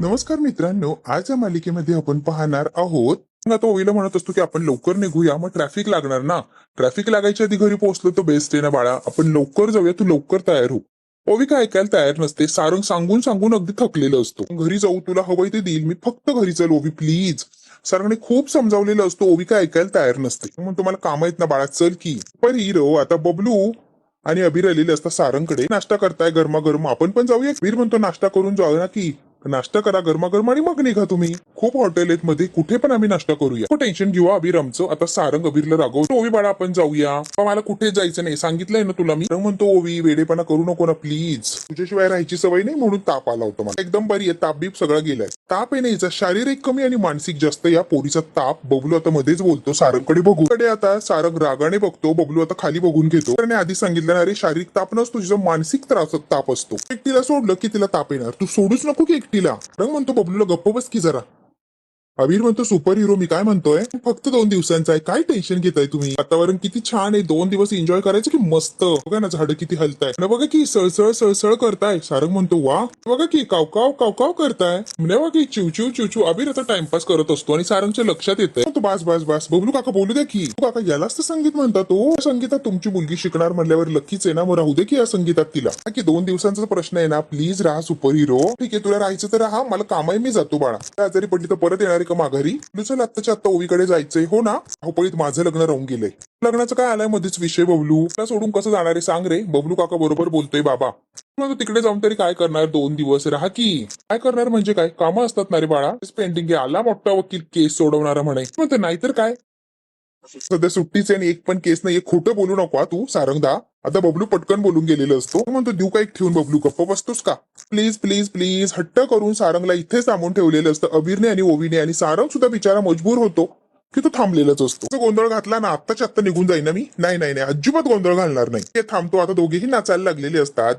नमस्कार मित्रांनो, आज या मालिकेमध्ये आपण पाहणार आहोत. मग आता ओवीला म्हणत असतो की आपण लवकर निघूया, मग ट्रॅफिक लागणार ना. ट्रॅफिक लागायच्या आधी घरी पोहोचलो तर बेस्ट आहे ना बाळा. आपण लवकर जाऊया, तू लवकर तयार हो. ओवी काय ऐकायला तयार नसते. सारंग सांगून सांगून अगदी थकलेलं असतो. घरी जाऊ, तुला हवंय ते देईल मी, फक्त घरी चल ओवी प्लीज. सारंगने खूप समजावलेलं असतो, ओवी काय ऐकायला तयार नसते. मग तुम्हाला काम आहेत ना बाळा, चल की. पण हिरो आता बबलू आणि अबीर आलेले असतात सारंगकडे. नाश्ता करताय गरमागरम, आपण पण जाऊया. अबीर म्हणतो नाश्ता करून जाऊ ना की. नाश्ता करा गरमागरम आणि मग निघा तुम्ही. खूप हॉटेल आहेत मध्ये, कुठे पण आम्ही नाश्ता करूया. टेन्शन घेऊ अबीर आमचं. आता सारंग अबीरला रागवतो, ओवी बाळा आपण जाऊया. मला कुठे जायचं नाही, सांगितलंय ना तुला मी. म्हणतो ओवी वेडेपणा करू नको ना प्लीज, तुझ्याशिवाय राहायची सवय नाही म्हणून ताप आला होता मला. एकदम बरी आहे, ताप बीप सगळा गेलाय. ताप आहे नाहीचा, शारीरिक कमी आणि मानसिक जास्त या पोरीचा ताप. बबलू आता मध्येच बोलतो सारंगकडे बघू. कडे आता सारंग रागाने बघतो, बबलू आता खाली बघून घेतो. त्याने आधी सांगितलं ना रे, शारीरिक ताप नसतो, तुझा मानसिक त्रास ताप असतो. एकटीला सोडलं की तिला ताप येणार, तू सोडूच नको की एकटीला. रंग म्हणतो बबलूला गप्प बस की जरा. अबीर म्हणतो सुपर हिरो मी काय म्हणतोय, फक्त 2 दिवसांचा आहे, काय टेन्शन घेताय तुम्ही. वातावरण किती छान आहे, 2 दिवस एन्जॉय करायचं की मस्त. बघा ना झाडं किती हलताय ना, बघा की सळसळ सळसळ करताय. सारंग म्हणतो वा, बघा की कावकाव कावकाव करताय. म्हणजे बघा की चिवचिव चिवचिव. अबीर आता टाइमपास करत असतो आणि सारंगच्या लक्षात येतंय. तो बास बास बास, बबलू काका बोलू द्या की. काका यालाच तर संगीत म्हणतात. तो संगीतात तुमची मुलगी शिकणार म्हणल्यावर लकीच आहे ना, मग राहू दे की या संगीतात तिला. की 2 दिवसांचा प्रश्न आहे ना, प्लीज राहा सुपर हिरो. ठीक आहे तुला राहायचं तर राहा, मला काम आहे, मी जातो बाळा. आजारी पडली तर परत येणार का माघारी. चल आत्ताच्या आत्ता ओवीकडे जायचंय हो ना. धावपळीत माझं लग्न राहून गेलंय. लग्नाचं काय आलाय मध्येच विषय बबलू. त्याला सोडून कसं जाणार आहे सांग रे. बबलू काका बरोबर बोलतोय बाबा. मग तिकडे जाऊन तरी काय करणार, 2 दिवस राहा की. काय करणार म्हणजे काय, कामं असतात ना रे बाळा. पेंटिंग आला मोठा वकील केस सोडवणारा म्हणे. म्हणतो नाहीतर काय, सध्या सुट्टीचे आणि एक पण केस नाही. खोटं बोलू नको तू सारंगदा. आता बबलू पटकन बोलून गेलेलं असतो. म्हणतो देऊ काय ठेवून. बबलू गप्प बसतोस का प्लीज प्लीज प्लीज. हट्ट करून सारंगला इथे थांबून ठेवलेलं असतं अबीरने आणि ओवीने, आणि सारंग सुद्धा बिचारा मजबूर होतो की तो थांबलेलाच असतो. गोंधळ घातला ना आत्ताच्या आत्ता निघून जाईन ना मी. नाही नाही नाही, अजिबात गोंधळ घालणार नाही. ते थांबतो. आता दोघेही नाचायला लागलेले असतात.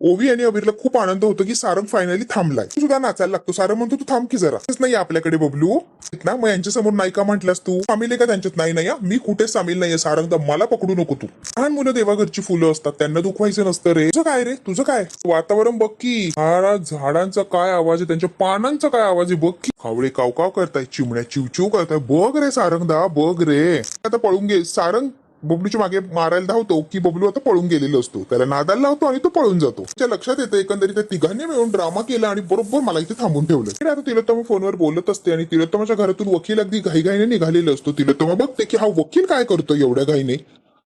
ओवी आणि अबीरला खूप आनंद होतो की सारंग फायनली थांबलाय. तू सुद्धा नाचायला लागतो. सारंग म्हणतो तू थांब की जरा. नाही आपल्याकडे बबलू ना, मग यांच्यासमोर नाही का म्हटलंस तू. सामील आहे का त्यांच्यात. नाही नाही मी कुठे सामील नाहीये सारंग, मला पकडू नको तू. लहान मुलं देवाघरची फुलं असतात, त्यांना दुखवायचं नसतं रे. तुझं काय रे, तुझं काय वातावरण बघ की. झाडांचा काय आवाज आहे, त्यांच्या पानांचा काय आवाज आहे बघ की. हावळे कावकाव करताय, चिमण्या चिवचिव करताय. बघ रे सारंगदा बघ रे. आता पळून गे. सारंग बबलूच्या मागे मारायला धावतो की बबलू आता पळून गेलेलो असतो. त्याला नादाला लावतो आणि तो पळून जातो. त्याच्या लक्षात येतं एकंदरीत त्या तिघांनी मिळून ड्रामा केला आणि बरोबर मला इथे थांबून ठेवलं. आता तिलोत्तमा फोनवर बोलत असते आणि तिलोत्तमाच्या घरातून वकील अगदी घाईघाईने निघालेला असतो. तिलोत्तमा बघते की हा वकील काय करतो एवढ्या घाईने.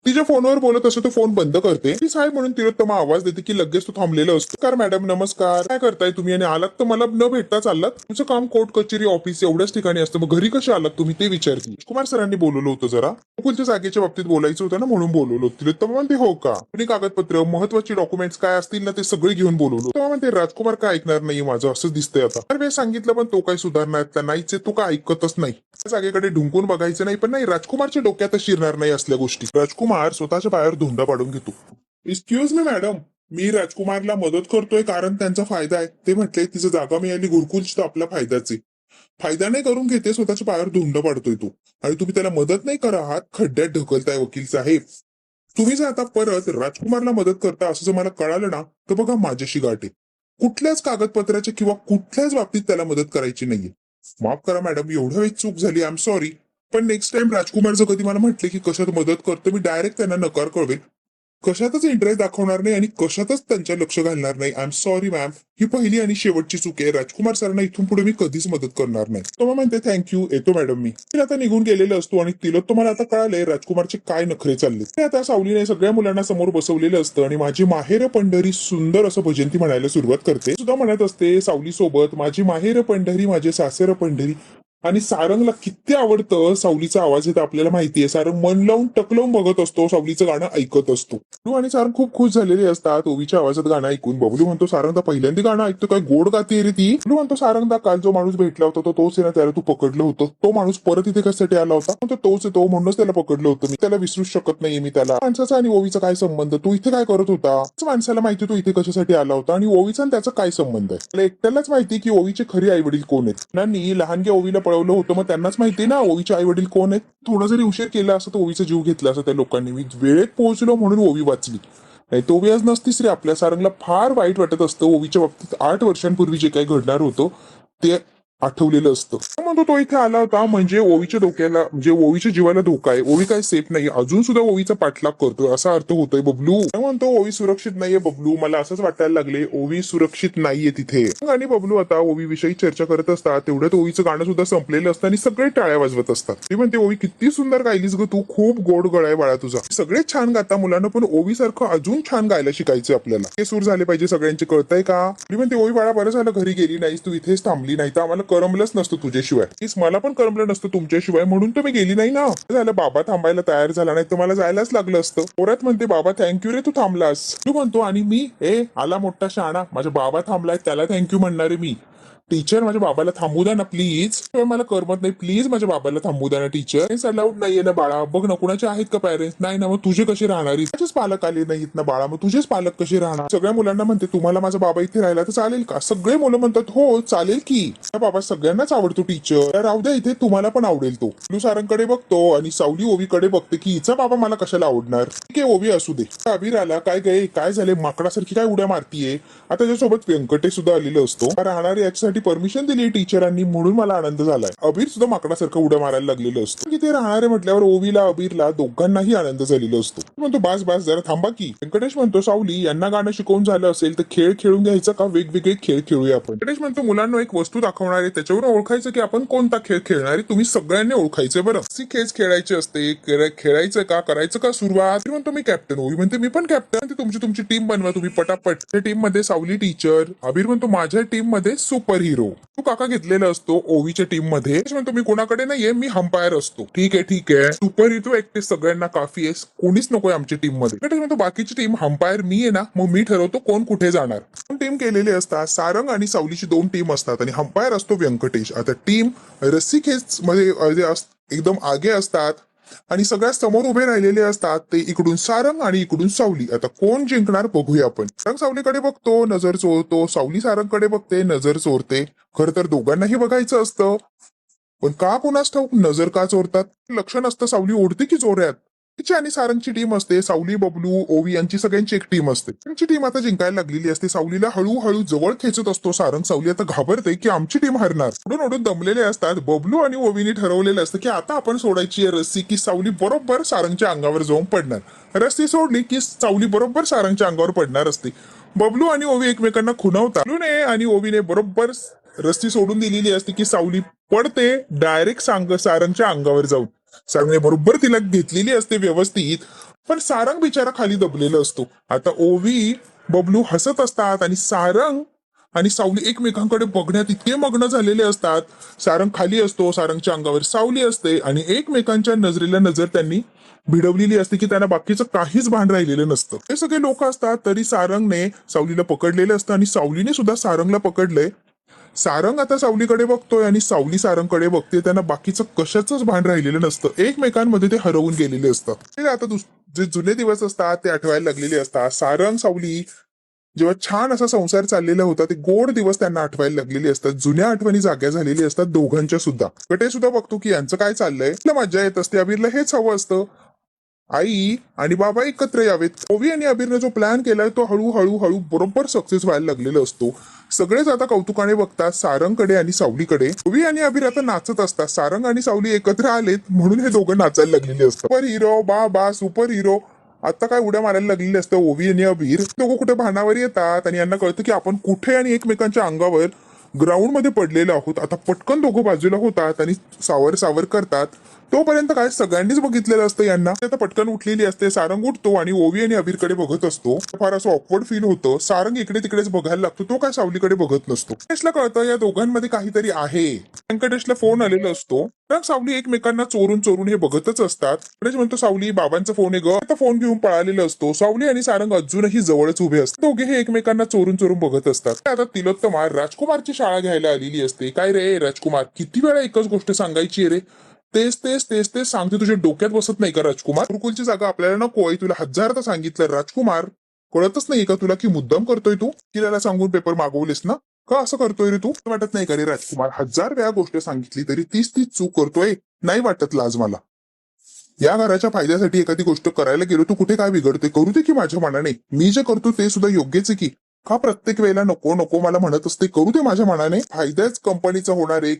तिच्या फोनवर बोलत असतो, तो फोन बंद करते. ती साहेब म्हणून तिलोत्तमा आवाज देते की लगेच तो थांबलेला असतो. कार मॅडम नमस्कार, काय करताय तुम्ही आणि आलात तर मला न भेटता चाललात. तुमचं काम कोर्ट कचेरी ऑफिस एवढ्याच ठिकाणी असतं, मग घरी कसे आलात तुम्ही ते विचारते. कुमार सरांनी बोलवलं होतं जरा मुकुलच्या जागेच्या बाबतीत बोलायचं होतं ना म्हणून बोलवलं. तिलोत्तमा म्हणते हो का. तुम्ही कागदपत्र महत्वाची डॉक्युमेंट्स काय असतील ना ते सगळे घेऊन बोलवलं. तेव्हा म्हणते राजकुमार काय ऐकणार नाही माझं, असंच दिसतंय आता. तर वेळ सांगितलं पण तो काय सुधारणार नाहीच, तो काय ऐकतच नाही. जागेकडे ढुंकून बघायचं नाही, पण नाही राजकुमारच्या डोक्यातच शिरणार नाही असल्या गोष्टी. राजकुमार स्वतःच्या पायावर धुंडा पाडून घेतो. एक्सक्यूज मी मॅडम, मी राजकुमारला मदत करतोय कारण त्यांचा फायदा आहे. ते म्हटले तिचं जागा मिळाली गुरुकुलची तर आपल्या फायद्याचे. फायदा नाही करून घेते, स्वतःच्या पायावर धुंड पाडतोय तू. आणि तुम्ही त्याला मदत नाही करा आहात, खड्ड्यात ढकलताय वकील साहेब. तुम्ही जर आता परत राजकुमारला मदत करता असं जर मला कळालं ना, तर बघा माझ्याशी गाठ आहे. कुठल्याच कागदपत्राच्या किंवा कुठल्याच बाबतीत त्याला मदत करायची नाहीये. माफ करा मॅडम, एवढ्या वेळी चूक झाली, आय एम सॉरी. पण नेक्स्ट टाइम राजकुमार जर कधी मला म्हटले की कशात मदत करतो, मी डायरेक्ट त्यांना नकार कळवेल. कशातच इंटरेस्ट दाखवणार नाही आणि कशातच त्यांच्या लक्ष घालणार नाही. आय एम सॉरी मॅम, ही पहिली आणि शेवटची चूक आहे. राजकुमार सरांना इथून पुढे मी कधीच मदत करणार नाही. तो म्हणते थँक्यू, येतो मॅडम मी. आता निघून गेलेलं असतो आणि तुम्हाला आता कळालंय राजकुमारचे काय नखरे चालले. ते आता सावलीने सगळ्या मुलांना समोर बसवलेलं असतं आणि माझी माहेर पंढरी सुंदर असं भजंती म्हणायला सुरुवात करते. सुद्धा म्हणत असते सावली सोबत, माझी माहेर पंढरी माझे सासर पंढरी. आणि सारंगला किती आवडतं सावलीचा आवाज येत आपल्याला माहितीये. सारंग मन लावून टकलावून बघत असतो, सावलीचं गाणं ऐकत असतो. बबलू आणि सारंग खूप खुश झालेले असतात ओवीच्या आवाजात गाणं ऐकून. बबलू म्हणतो सारंगदा पहिल्यांदा गाणं ऐकतो, काय गोड गाते रे ती. बबलू म्हणतो सारंगदा काल जो माणूस भेटला होता तो तोच आहे ना, त्याला तू पकडलं होतं. तो माणूस परत इथे कशासाठी आला होता. म्हणतो तोच आहे तो, म्हणूनच त्याला पकडलं होतं मी. त्याला विसरूच शकत नाहीये मी त्याला. माणसाचा आणि ओवीचा काय संबंध, तू इथे काय करत होता. माणसाला माहिती तो इथे कशासाठी आला होता आणि ओवीचा आणि त्याचा काय संबंध आहे. त्याला एकट्यालाच माहिती की ओवीचे खरे आई वडील कोण आहेत. नानी लहानग्या ओवीला पळवलं होतं, मग त्यांनाच माहिती ना ओवीचे आई वडील कोण आहेत. थोडा जरी उशीर केला असं तर ओवीचा जीव घेतला असं त्या लोकांनी. मी वेळेत पोहोचलो म्हणून ओवी वाचली. नाही तो ओवी आज नसतीच रे आपल्या. सारंगला फार वाईट वाटत असतं ओवीच्या बाबतीत. 8 वर्षांपूर्वी जे काही घडणार होतं ते आठवलेलं असतं. तो म्हणतो तो इथे आला होता म्हणजे ओवीच्या डोक्याला, म्हणजे ओवीच्या जीवाला धोका आहे, ओवी काय सेफ नाही, अजून सुद्धा ओवीचा पाठलाग करतोय असा अर्थ होतोय बबलू. तो म्हणतो ओवी सुरक्षित नाहीये बबलू, मला असंच वाटायला लागले ओवी सुरक्षित नाहीये तिथे. आणि बबलू आता ओवी विषयी चर्चा करत असतात तेवढ्यात ओवीचं गाणं सुद्धा संपलेलं असतं आणि सगळे टाळ्या वाजवत असतात. ती म्हणते ओवी किती सुंदर गायलीस ग तू, खूप गोड गळा आहे बाळा तुझा. सगळेच छान गाता मुलांना, पण ओवी सारखं अजून छान गायला शिकायचं आपल्याला. हे सूर झाले पाहिजे सगळ्यांचे, कळतंय का? ती म्हणते ओवी बाळा बरं झालं घरी गेली नाहीस, तू इथेच थांबली, नाही तर आम्हाला करमलंच नसतं तुझ्याशिवाय. तीच मला पण करमलं नसतं तुमच्याशिवाय, म्हणून तर मी गेली नाही ना. झालं बाबा थांबायला तयार झाला, नाही तर मला जायलाच लागलं असतं. पोरात म्हणते बाबा थँक्यू रे तू थांबलास. तू म्हणतो आणि मी आला मोठा शहाणा, माझा बाबा थांबलाय त्याला थँक्यू म्हणणारे मी. टीचर माझ्या बाबाला थांबू द्या ना प्लीज, मला करमत नाही, प्लीज माझ्या बाबाला थांबू द्या ना टीचर. अलाउड नाहीये ना बाळा, बघ ना कुणाचे आहेत का पॅरेंट्स, नाही ना, मग तुझे कसे राहणार, तुझेच पालक आले नाहीत ना बाळा, मग तुझेच पालक कसे राहणार. सगळ्या मुलांना म्हणते तुम्हाला माझा बाबा इथे राहिला तर चालेल का, सगळे मुलं म्हणतात हो चालेल की, बाबा सगळ्यांनाच आवडतो टीचर, राहू द्या इथे, तुम्हाला पण आवडेल तो. तू सारंगकडे बघतो आणि सावली ओवीकडे बघते की हिचा बाबा मला कशाला आवडणार. ठीक आहे ओवी असू दे. अभिर आला, काय गे काय झाले, माकडासारखी काय उड्या मारतीये. आता त्याच्यासोबत व्यंकटेश सुद्धा आलेलो असतो. राहणार याच्यासाठी परमिशन दिली टीचरांनी म्हणून मला आनंद झालाय. अबीर सुद्धा माकडासारखं उड्या मारायला लागलेलं असतं की ते राहणारे म्हटल्यावर ओवीला अबीरला दोघांनाही आनंद झालेला असतो. म्हणतो बास बास जरा थांबा की. व्यंकटेश म्हणतो सावली यांना गाणं शिकवून झालं असेल तर खेळ खेळून घ्यायचं का, वेगवेगळे खेळ खेळूया आपण. व्यंकटेश म्हणतो मुलांना एक वस्तू दाखवणार आहे त्याच्यावरून ओळखायचं की आपण कोणता खेळ खेळणार आहे, तुम्ही सगळ्यांनी ओळखायचंय बरं. खेळ खेळायचे असते, खेळायचं का, करायचं का सुरुवात. म्हणतो मी कॅप्टन, ओवी म्हणते मी पण कॅप्टन. तुमची तुमची टीम बनवा तुम्ही पटापट. त्या टीम मध्ये सावली टीचर, अबीर म्हणतो माझ्या टीम मध्ये सुपर हिरो, तू काका घेतलेला असतो ओवीच्या टीम मध्ये. म्हणतो मी कोणाकडे नाहीये, मी अंपायर असतो. ठीक आहे सुपर हिरो एकटे सगळ्यांना काफी आहे, कोणीच नकोय आमच्या टीम मध्ये. म्हणतो बाकीची टीम अंपायर मी आहे ना, मग मी ठरवतो कोण कुठे जाणार. टीम केलेले असतात, सारंग आणि सावलीची 2 टीम असतात आणि अंपायर असतो व्यंकटेश. आता टीम रस्सीखेच मध्ये एकदम आगे असतात आणि सगळ्यात समोर उभे राहिलेले असतात ते इकडून सारंग आणि इकडून सावली. आता कोण जिंकणार बघूया आपण. सारंग सावलीकडे बघतो, नजर चोरतो, सावली सारंगकडे बघते, नजर चोरते. खरं तर दोघांनाही बघायचं असतं, पण का कोणास ठाऊक नजर का चोरतात लक्ष नसतं. सावली ओढते की जोऱ्यात. तिची आणि सारंगची टीम असते, सावली बबलू ओवी यांची सगळ्यांची एक टीम असते. त्यांची टीम आता जिंकायला लागलेली असते. सावलीला हळूहळू जवळ खेचत असतो सारंग. सावली आता घाबरते की आमची टीम हरणार. ओढून ओढून दमलेले असतात. बबलू आणि ओवीने ठरवलेलं असतं की आता आपण सोडायची आहे रस्सी की सावली बरोबर सारंगच्या अंगावर जाऊन पडणार. रस्सी सोडली की सावली बरोबर सारंगच्या अंगावर पडणार असते. बबलू आणि ओवी एकमेकांना खुणावतात. बबलूने आणि ओवीने बरोबर रस्सी सोडून दिलेली असते की सावली पडते डायरेक्ट सारंगच्या अंगावर जाऊन. सारंगने बरोबर तिला घेतलेली असते व्यवस्थित, पण सारंग बिचारा खाली दबलेला असतो. आता ओवी बबलू हसत असतात आणि सारंग आणि सावली एकमेकांकडे बघण्यात इतके मग्न झालेले असतात. सारंग खाली असतो, सारंगच्या अंगावर सावली असते आणि एकमेकांच्या नजरेला नजर त्यांनी भिडवलेली असते की त्यांना बाकीचं काहीच भान राहिलेलं नसतं. हे सगळे लोक असतात तरी सारंगने सावलीला पकडलेलं असतं आणि सावलीने सुद्धा सारंगला पकडलंय. सारंग आता सावलीकडे बघतोय आणि सावली सारंगकडे बघते, त्यांना बाकीचं कशाचंच भान राहिलेलं नसतं. एकमेकांमध्ये ते हरवून गेलेले असतात. आता जे जुने दिवस असतात ते आठवायला लागलेले असतात. सारंग सावली जेव्हा छान असा संसार चाललेला होता ते गोड दिवस त्यांना आठवायला लागलेले असतात. जुन्या आठवणी जाग्या झालेली असतात दोघांच्या सुद्धा. गटे सुद्धा बघतो की यांचं काय चाललंय, मजा येत असते. अबीरला हेच हवं असतं, आई आणि बाबा एकत्र यावेत. ओवी आणि अबीरने जो प्लॅन केलाय तो हळूहळू हळू बरोबर सक्सेस व्हायला लागलेला असतो. सगळेच आता कौतुकाने बघतात सारंगकडे आणि सावलीकडे. ओवी आणि अबीर आता नाचत असतात. सारंग आणि सावली एकत्र आलेत म्हणून हे दोघं नाचायला लागलेले असतात. सुपर हिरो बाबा सुपर हिरो आता काय उड्या मारायला लागलेले असतं ओवी आणि अबीर. दोघं कुठे भानावर येतात आणि यांना कळतं की आपण कुठे आणि एकमेकांच्या अंगावर ग्राउंड मध्ये पडलेलो आहोत. आता पटकन दोघं बाजूला होतात आणि सावर सावर करतात. तोपर्यंत काय सगळ्यांनीच बघितलेलं असतं यांना. आता पटकन उठलेली असते. सारंग उठतो आणि ओवी आणि अबीरकडे बघत असतो. फार असं ऑकवर्ड फील होतं. सारंग इकडे तिकडेच बघायला लागतो, तो काय सावलीकडे बघत नसतो. व्यंकटेशला कळतं या दोघांमध्ये काहीतरी आहे. व्यंकटेशला फोन आलेला असतो. तर सावली एकमेकांना चोरून चोरून हे बघतच असतात. व्यंकटेश म्हणतो सावली बाबांचा फोन आहे ग. आता फोन घेऊन पळालेला असतो. सावली आणि सारंग अजूनही जवळच उभे असतात. दोघे हे एकमेकांना चोरून चोरून बघत असतात. आता तिलोत्तमा राजकुमारची शाळा घ्यायला आलेली असते. काय रे राजकुमार, किती वेळा एकच गोष्ट सांगायची रे, तेच तेच तेच तेच सांगते, तुझ्या डोक्यात बसत नाही का राजकुमार. गुरुकुलची जागा आपल्याला नकोय, तुला हजारदा सांगितलं राजकुमार, कळतच नाही का तुला की मुद्दाम करतोय तू. किराला सांगून पेपर मागवलेस ना, का असं करतोय रे तू, वाटत नाही का रे राजकुमार, 1000 वेळा गोष्ट सांगितली तरी तीच तीच चूक करतोय, नाही वाटत लाज मला. या घराच्या फायद्यासाठी एखादी गोष्ट करायला गेलो तू कुठे काय बिघडते, करू दे की माझ्या मनाने, मी जे करतो ते सुद्धा योग्यच आहे की. का प्रत्येक वेळेला नको नको मला म्हणत असते, करू दे माझ्या मनाने, फायदाच कंपनीचा होणार आहे.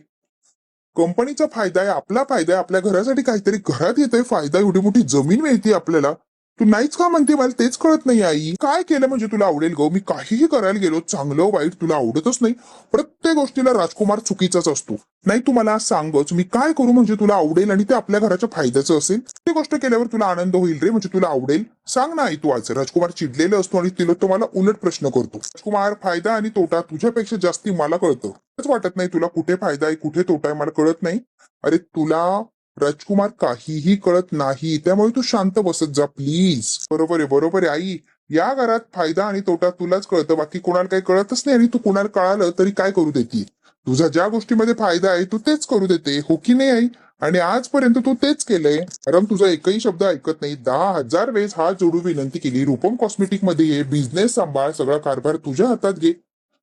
कंपनीचा फायदा आहे, आपला फायदा आहे, आपल्या घरासाठी काहीतरी घरात येतोय फायदा, एवढी मोठी जमीन मिळते आपल्याला. तू नाहीच का म्हणते, मला तेच कळत नाही आई. काय केलं म्हणजे तुला आवडेल ग? मी काहीही करायला गेलो, चांगलं वाईट तुला आवडतच नाही. प्रत्येक गोष्टीला राजकुमार चुकीचाच असतो. नाही तू मला सांगच, मी काय करू म्हणजे तुला आवडेल आणि ते आपल्या घराच्या फायद्याचं असेल. ती गोष्ट केल्यावर तुला आनंद होईल रे, म्हणजे तुला आवडेल. सांग ना आई तू आज. राजकुमार चिडलेला असतो आणि तिला तो मला उलट प्रश्न करतो. राजकुमार, फायदा आणि तोटा तुझ्यापेक्षा जास्ती मला कळतं. वाटत नाही तुला कुठे फायदा आहे कुठे तोटा आहे, मला कळत नाही. अरे तुला राजकुमार काहीही कळत नाही, त्यामुळे तू शांत बसत जा प्लीज. बरोबर आहे बरोबर आहे आई. या घरात फायदा आणि तोटा तुलाच कळतं, बाकी कोणाला काही कळतच नाही. आणि तू कोणाला कळालं तरी काय करू देते? तुझा ज्या गोष्टीमध्ये फायदा आहे तू तेच करू देते, हो की नाही आई? आणि आजपर्यंत तू तेच केलंय. कारण तुझा एकही शब्द ऐकत नाही. 10,000 वेळेस हात जोडून विनंती केली, रूपम कॉस्मेटिक मध्ये ये, बिझनेस सांभाळ, सगळा कारभार तुझ्या हातात घे.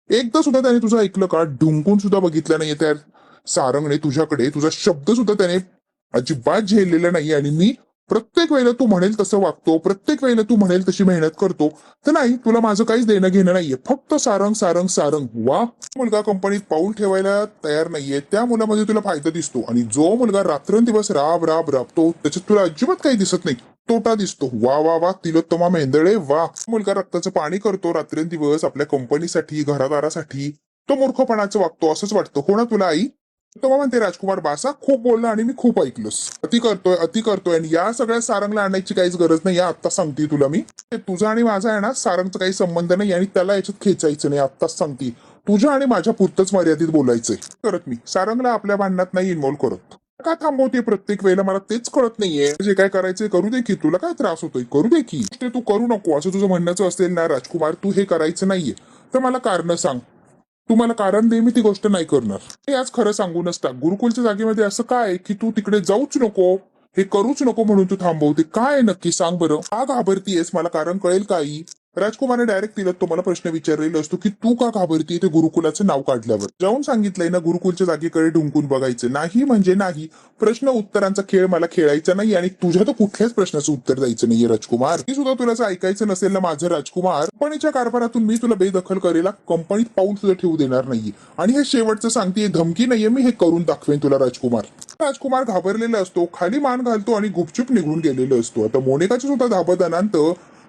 एकदा सुद्धा त्याने तुझं ऐकलं का? ढुंकून सुद्धा बघितलं नाहीये त्या सारंगने तुझ्याकडे. तुझा शब्द सुद्धा त्याने अजिबात झेललेला नाही. आणि मी प्रत्येक वेळेला तू म्हणेल तसं वागतो, प्रत्येक वेळेला तू म्हणेल तशी मेहनत करतो. तर नाही, तुला माझं काहीच देणं घेणं नाहीये, फक्त सारंग सारंग सारंग. वा, मुलगा कंपनीत पाऊल ठेवायला तयार नाहीये, त्या मुलामध्ये तुला फायदा दिसतो. आणि जो मुलगा रात्रंदिवस राब राब राबतो त्याच्यात तुला अजिबात काही दिसत नाही, तोटा दिसतो. वा वा वा, तिलोत्तमा मेंदळे वा. मुलगा रक्ताचं पाणी करतो रात्रंदिवस आपल्या कंपनीसाठी, घरादारासाठी. तो मूर्खपणाचं वागतो असंच वाटतं, हो ना तुला आई? तेव्हा म्हणते राजकुमार बासा खूप बोलला आणि मी खूप ऐकलंस. अति करतोय आणि या सगळ्या सारंगला आणायची काहीच गरज नाही, आता सांगते तुला मी. तुझा आणि माझा आहे ना सारंगचा काही संबंध नाही आणि त्याला याच्यात खेचायचं नाही, आत्ताच सांगते. तुझ्या आणि माझ्या पुरतच मर्यादित बोलायचंय. करत मी सारंगला आपल्या भांडणात नाही इन्व्हॉल्व्ह करत. का थांबवते प्रत्येक वेळेला, मला तेच कळत नाहीये. जे काय करायचंय करू दे की, तुला काय त्रास होतोय करू दे की. ते तू करू नको असं तुझं म्हणण्याचं असेल ना राजकुमार, तू हे करायचं नाहीये तर मला कारण सांग. तू मला कारण दे, मी ती गोष्ट नाही करणार. हे आज खरं सांगू नसता, गुरुकुलच्या जागेमध्ये असं काय की तू तिकडे जाऊच नको, हे करूच नको म्हणून तू थांबवते? काय नक्की सांग बरं, का घाबरतीयस? मला कारण कळेल का आई? राजकुमारने डायरेक्ट तिला तुम्हाला प्रश्न विचारलेला असतो की तू का घाबरतीये ते गुरुकुलाचं नाव काढल्यावर. जाऊन सांगितलंय ना गुरुकुलच्या जागेकडे ढुंकून बघायचं नाही म्हणजे नाही. प्रश्न उत्तरांचा खेळ मला खेळायचा नाही आणि तुझ्या तर कुठल्याच प्रश्नाचं उत्तर द्यायचं नाहीये राजकुमार. ती सुद्धा तुला जर ऐकायचं नसेल ना माझं राजकुमार, कंपनीच्या कारभारातून मी तुला बेदखल करेला, कंपनीत पाऊल सुद्धा ठेवू देणार नाहीये. आणि हे शेवटचं सांगते, धमकी नाहीये, मी हे करून दाखवेन तुला राजकुमार. राजकुमार घाबरलेला असतो, खाली मान घालतो आणि गुपचूप निघून गेलेलो असतो. आता मोनिकाची सुद्धा धाबदानंत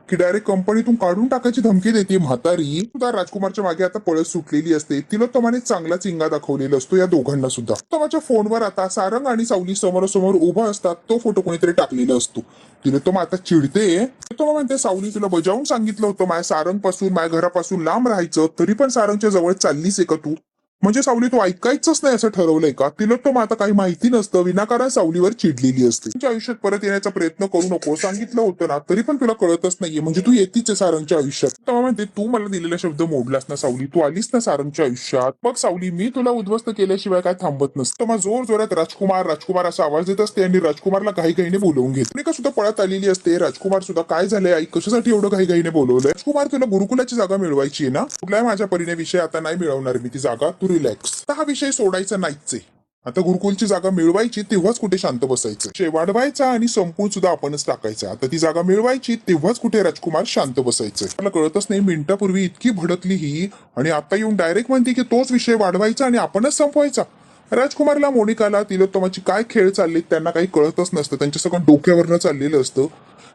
की डायरेक्ट कंपनीतून काढून टाकायची धमकी देते म्हातारी सुद्धा राजकुमारच्या मागे आता पळत सुटलेली असते. तिला तमाने चांगला चिंगा दाखवलेला असतो या दोघांना सुद्धा. तमाच्या फोनवर आता सारंग आणि सावली समोरासमोर उभा असतात, तो फोटो कोणीतरी टाकलेला असतो. तिने तो आता चिडते. तो म्हणते सावली तुला बजावून सांगितलं होतं माझ्या सारंग पासून, माझ्या घरापासून लांब राहायचं, तरी पण सारंगच्या जवळ चाललीस आहे का तू? म्हणजे सावली तू ऐकायचंच नाही असं ठरवलंय का? तिला तो आता काही माहिती नसतं, विनाकारण सावलीवर चिडलेली असते. तुमच्या आयुष्यात परत येण्याचा प्रयत्न करू नको सांगितलं होतं ना, तरी पण तुला कळतच नाहीये, म्हणजे तू येतीच आहे सारंगच्या आयुष्यात. तेव्हा म्हणते तू मला दिलेला शब्द मोडलास ना सावली, तू आलीस ना सारंगच्या आयुष्यात. मग सावली मी तुला उद्ध्वस्त केल्याशिवाय काय थांबत नसतं. मग जोर जोरात राजकुमार राजकुमार असा आवाज देत असते आणि राजकुमारला घाईघाईने बोलवून घेत. का सुद्धा पळत आलेली असते. राजकुमार सुद्धा काय झालंय आई, कशासाठी एवढं घाईघाईने बोलवलंय? राजकुमार तुला गुरुकुलाची जागा मिळवायची आहे ना, कुठलाय माझ्या परीने विषय आता नाही मिळवणार मी ती जागा, तू रिलॅक्स. हा विषय सोडायचा नाहीच आहे. आता गुरुकुलची जागा मिळवायची तेव्हाच कुठे शांत बसायचं, विषय वाढवायचा आणि संपून सुद्धा आपणच टाकायचा. आता ती जागा मिळवायची तेव्हाच कुठे राजकुमार शांत बसायचं. मला कळतच नाही, मिनिटापूर्वी इतकी भडकली ही आणि आता येऊन डायरेक्ट म्हणते की तोच विषय वाढवायचा आणि आपणच संपवायचा. राजकुमारला, मोनिकाला, तिलोत्तमाची काय खेळ चालले त्यांना काही कळतच नसतं. त्यांच्या सगळं डोक्यावरनं चाललेलं असतं.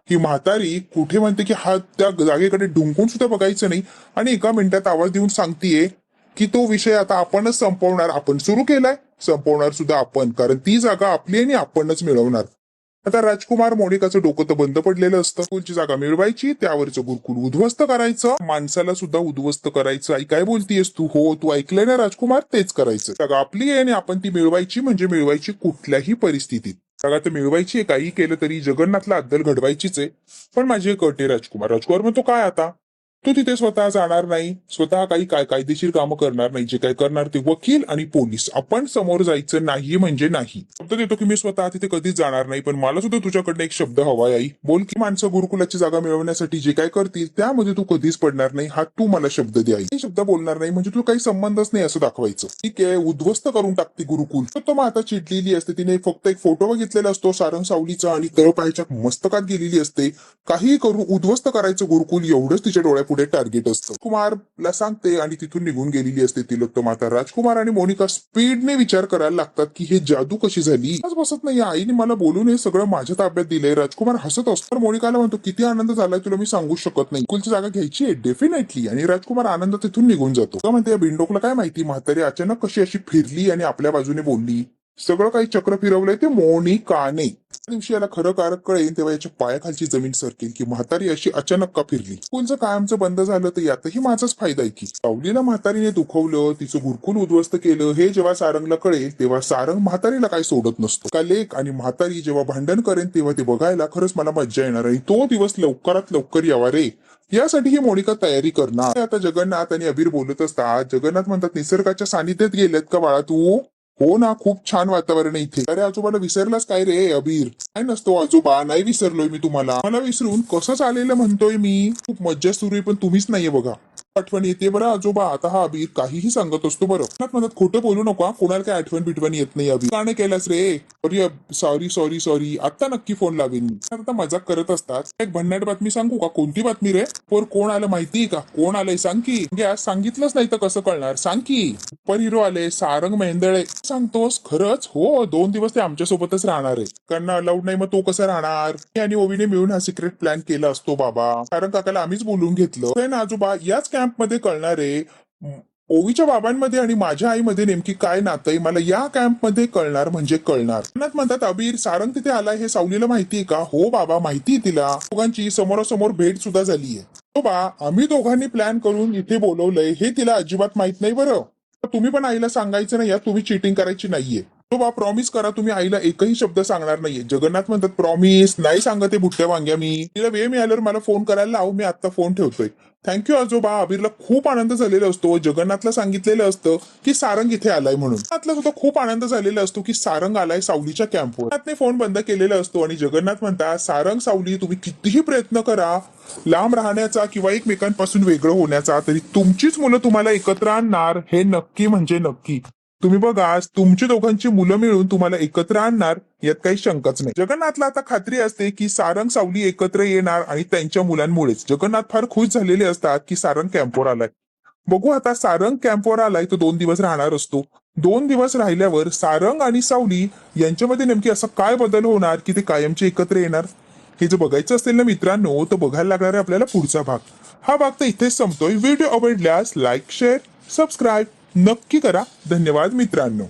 ही म्हातारी कुठे म्हणते की हा त्या जागेकडे ढुंकून सुद्धा बघायचं नाही आणि एका मिनिटात आवाज देऊन सांगतीये की तो विषय आता आपणच संपवणार, आपण सुरू केलाय, संपवणार सुद्धा आपण, कारण ती जागा आपली आणि आपणच मिळवणार. आता राजकुमार, मोनिकाचं डोकं तर बंद पडलेलं असतं. गुरुकुलची जागा मिळवायची, त्यावरचं गुरुकुल उद्ध्वस्त करायचं, माणसाला सुद्धा उद्ध्वस्त करायचं. आई काय बोलतीयस तू? हो तू ऐकलंय ना राजकुमार, तेच करायचं. जागा आपली आहे आणि आपण ती मिळवायची, म्हणजे मिळवायची कुठल्याही परिस्थितीत. जागा तर मिळवायची आहे, काही केलं तरी जगन्नाथला अद्दल घडवायचीच आहे. पण माझी एक अट आहे राजकुमार. राजकुमार म्हणतो काय आता? तो तिथे स्वतः जाणार नाही, स्वतः काही कायदेशीर कामं करणार नाही. जे काय करणार ते वकील आणि पोलीस. आपण समोर जायचं नाही म्हणजे नाही. शब्द देतो की मी स्वतः तिथे कधीच जाणार नाही, पण मला सुद्धा तुझ्याकडनं एक शब्द हवाय आई. बोल की माणसं गुरुकुलाची जागा मिळवण्यासाठी जे काय करतील त्यामध्ये तू कधीच पडणार नाही, हा तू मला शब्द दे आई. हे शब्द बोलणार नाही म्हणजे तू काही संबंधच नाही असं दाखवायचं. ठीक आहे, उद्ध्वस्त करून टाकते गुरुकुल. तर तो माता चिडलेली असते. तिने फक्त एक फोटो बघितलेला असतो सारंग सावलीचा आणि तळपायच्या मस्तकात गेलेली असते. काही करून उद्ध्वस्त करायचं गुरुकुल एवढंच तिच्या डोळ्यापुढे टार्गेट असतं. कुमारला सांगते आणि तिथून निघून गेलेली असते तिलोत्तमाता. राजकुमार आणि मोनिका स्पीडने विचार करायला लागतात की हे जादू कशी झाली. आज बसत नाही, आईने मला बोलून हे सगळं माझ्या ताब्यात दिलंय. राजकुमार हसत असतो. तर मोनिकाला म्हणतो किती आनंद झालाय तुला मी सांगू शकत नाही. कुलची जागा घ्यायची आहे डेफिनेटली. आणि राजकुमार आनंद तिथून निघून जातो. तो म्हणते या बिंडोकला काय माहिती म्हातारी अचानक कशी अशी फिरली आणि आपल्या बाजूने बोलली. सगळं काही चक्र फिरवलंय ते मोनिकाने. त्या दिवशी याला खरं कारण कळेल तेव्हा याच्या पायाखालची जमीन सरकेल की म्हातारी अशी अचानक का फिरली. स्कूलचं कायमचं बंद झालं तर यातही माझाच फायदा आहे की. सावलीला म्हातारीने दुखवलं, तिचं गुरुकुल उद्ध्वस्त केलं हे जेव्हा सारंगला कळेल तेव्हा सारंग म्हातारीला काही सोडत नसतो. का लेक आणि म्हातारी जेव्हा भांडण करेन तेव्हा ते बघायला खरंच मला मज्जा येणार आहे. तो दिवस लवकरात लवकर यावा रे. यासाठी ही मोनिका तयारी करणार. आता जगन्नाथ आणि अबीर बोलत असतात. जगन्नाथ म्हणतात निसर्गाच्या सानिध्यात गेलेत का बाळा तू. हो ना, खूप छान वातावरण आहे इथे. अरे आजोबाला विसरलास काय रे अबीर. काय नसतो आजोबा, नाही विसरलोय मी तुम्हाला. मला विसरून कसं चालेलं म्हणतोय मी. खूप मज्जा सुरू आहे पण तुम्हीच नाहीये बघा. आठवण येते बरं आजोबा. आता हा अबीर काहीही सांगत असतो बरं. म्हणत खोटं बोलू नका, कोणाला काय आठवण बिटवण येत नाही अबीर. का नाही केलास रे. सॉरी सॉरी सॉरी, आता नक्की फोन लावेन मी. आता मजाक करत असतात. एक भन्नाट बातमी सांगू का. कोणती बातमी रे. पर कोण आलं माहितीये का. कोण आलंय सांग की. आज सांगितलंच नाही तर कसं कळणार, सांग की. सुपर हिरो आले सारंग मेंदळे. सांगतोस खरंच. हो 2 दिवस ते आमच्या सोबतच राहणार आहे. कारण अलाउड नाही मग तो कसा राहणार. मी आणि ओवीने मिळून हा सिक्रेट प्लॅन केला असतो बाबा. कारण काकाला आम्हीच बोलून घेतलं ना आजोबा. याच कॅम्प मध्ये कळणार आहे ओवीच्या बाबांमध्ये आणि माझ्या आईमध्ये नेमकी काय नातं आहे. मला या कॅम्पमध्ये कळणार म्हणजे कळणार. म्हणतात अबीर सारंग तिथे आलाय हे सावलीला माहितीये का. हो बाबा माहितीये तिला. दोघांची समोरासमोर भेट सुद्धा झालीये. हो बा आम्ही दोघांनी प्लॅन करून इथे बोलवलंय हे तिला अजिबात माहित नाही बरं. तुम्ही पण आईला सांगायचं नाही तुम्ही चिटिंग करायची नाहीये. तो बा प्रॉमिस करा तुम्ही आईला एकही शब्द सांगणार नाहीये. जगन्नाथ म्हणतात प्रॉमिस नाही सांगते बुट्ट्या वांग्या मी. तिला वेळ मिळाल्यावर मला फोन करायला लावू. मी आता फोन ठेवतोय. थँक्यू आजोबा. अबीरला खूप आनंद झालेला असतो. जगन्नाथला सांगितलेलं असतं की सारंग इथे आलाय म्हणून. जगन्नाथला सुद्धा खूप आनंद झालेला असतो की सारंग आलाय सावलीच्या कॅम्पवर. जगन्नाथने फोन बंद केलेला असतो आणि जगन्नाथ म्हणतात सारंग सावली तुम्ही कितीही प्रयत्न करा लांब राहण्याचा किंवा एकमेकांपासून वेगळं होण्याचा तरी तुमचीच मुलं तुम्हाला एकत्र आणणार हे नक्की म्हणजे नक्की. तुम्ही बघा तुमची दोघांची मुलं मिळून तुम्हाला एकत्र आणणार यात काही शंकाच नाही. जगन्नाथला आता खात्री असते की सारंग सावली एकत्र येणार आणि त्यांच्या मुलांमुळेच. जगन्नाथ फार खुश झालेले असतात की सारंग कॅम्पवर आलाय. बघू आता सारंग कॅम्पवर आलाय तो 2 दिवस राहणार असतो. 2 दिवस राहिल्यावर सारंग आणि सावली यांच्यामध्ये नेमकी असा काय बदल होणार की ते कायमचे एकत्र येणार. हे जर बघायचं असेल ना मित्रांनो तर बघायला लागणार आहे आपल्याला पुढचा भाग. हा भाग तर इथेच संपतोय. व्हिडिओ आवडल्यास लाईक शेअर सबस्क्राईब नक्की करा. धन्यवाद मित्रांनो.